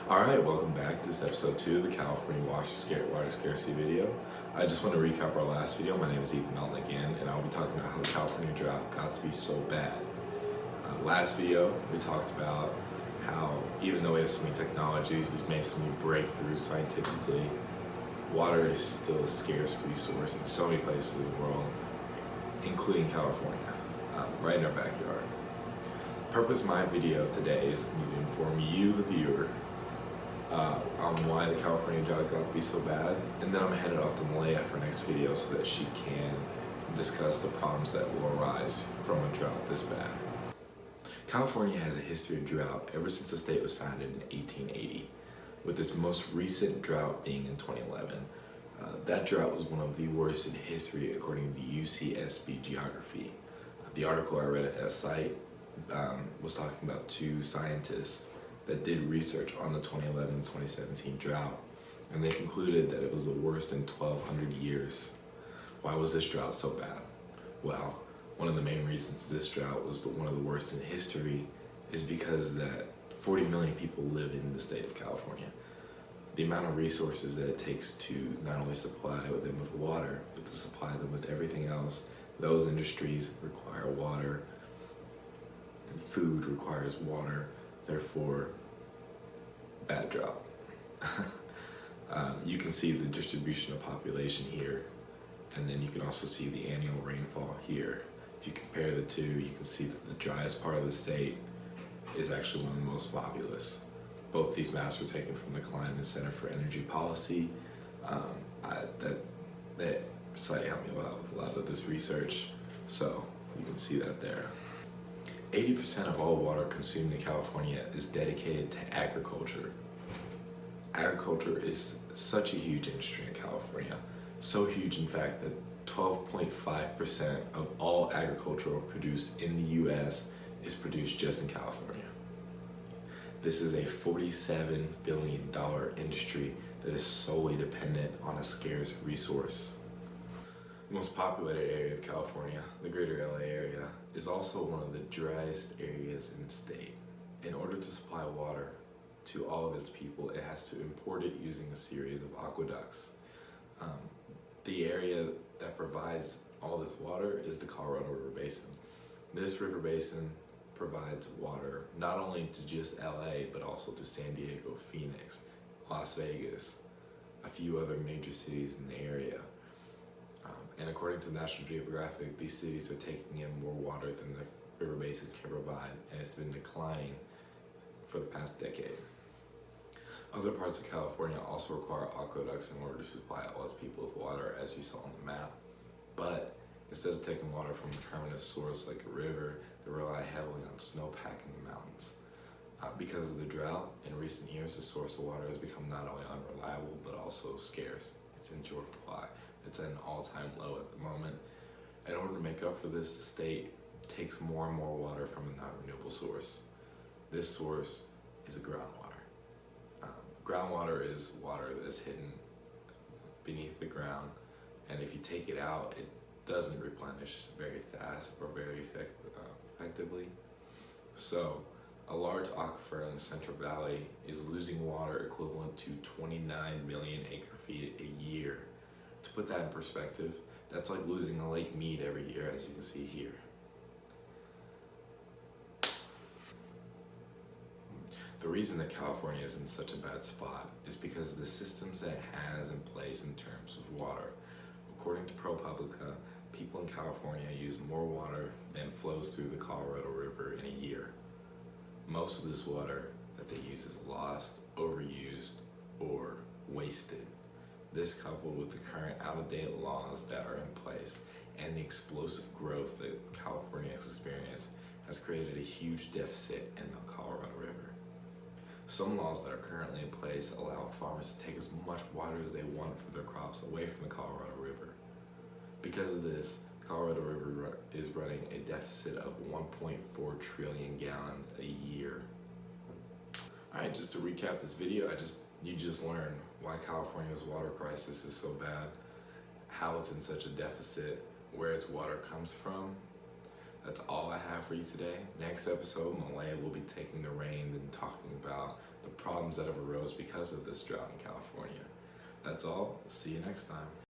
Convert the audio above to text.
Alright, welcome back. This is episode 2 of the California water scarcity video. I just want to recap our last video. My name is Ethan Melton again, and I'll be talking about how the California drought got to be so bad. Last video, we talked about how even though we have so many technologies, we've made so many breakthroughs scientifically, water is still a scarce resource in so many places in the world, including California, right in our backyard. The purpose of my video today is to inform you, the viewer, on why the California drought got to be so bad, and then I'm headed off to Malaya for next video so that she can discuss the problems that will arise from a drought this bad. California has a history of drought ever since the state was founded in 1880, with this most recent drought being in 2011. That drought was one of the worst in history according to UCSB Geography. The article I read at that site was talking about two scientists that did research on the 2011-2017 drought, and they concluded that it was the worst in 1,200 years. Why was this drought so bad? Well, one of the main reasons this drought was one of the worst in history is because that 40 million people live in the state of California. The amount of resources that it takes to not only supply them with water, but to supply them with everything else. Those industries require water, and food requires water. Therefore, bad drought. You can see the distribution of population here, and then you can also see the annual rainfall here. If you compare the two, you can see that the driest part of the state is actually one of the most populous. Both these maps were taken from the Kleinman Center for Energy Policy. That site helped me out with a lot of this research, so you can see that there. 80% of all water consumed in California is dedicated to agriculture. Agriculture is such a huge industry in California. So huge, in fact, that 12.5% of all agricultural produce in the U.S. is produced just in California. This is a $47 billion industry that is solely dependent on a scarce resource. The most populated area of California, the greater LA area, is also one of the driest areas in the state. In order to supply water to all of its people, it has to import it using a series of aqueducts. The area that provides all this water is the Colorado River Basin. This river basin provides water not only to just LA, but also to San Diego, Phoenix, Las Vegas, a few other major cities in the area. And according to National Geographic, these cities are taking in more water than the river basin can provide, and it's been declining for the past decade. Other parts of California also require aqueducts in order to supply all its people with water, as you saw on the map. But instead of taking water from a permanent source like a river, they rely heavily on snowpack in the mountains. Because of the drought, in recent years, the source of water has become not only unreliable, but also scarce. It's in short supply. It's at an all-time low at the moment. In order to make up for this, the state takes more and more water from a non-renewable source. This source is a groundwater. Groundwater is water that's hidden beneath the ground, and if you take it out, it doesn't replenish very fast or very effectively. So, a large aquifer in the Central Valley is losing water equivalent to 29 million acre-feet a year. To put that in perspective, that's like losing a Lake Mead every year, as you can see here. The reason that California is in such a bad spot is because of the systems that it has in place in terms of water. According to ProPublica, people in California use more water than flows through the Colorado River in a year. Most of this water that they use is lost, overused, or wasted. This, coupled with the current out-of-date laws that are in place and the explosive growth that California has experienced, has created a huge deficit in the Colorado River. Some laws that are currently in place allow farmers to take as much water as they want for their crops away from the Colorado River. Because of this, the Colorado River is running a deficit of 1.4 trillion gallons a year. Alright, just to recap this video, you just learned why California's water crisis is so bad, how it's in such a deficit, where its water comes from. That's all I have for you today. Next episode, Malaya will be taking the reins and talking about the problems that have arose because of this drought in California. That's all. See you next time.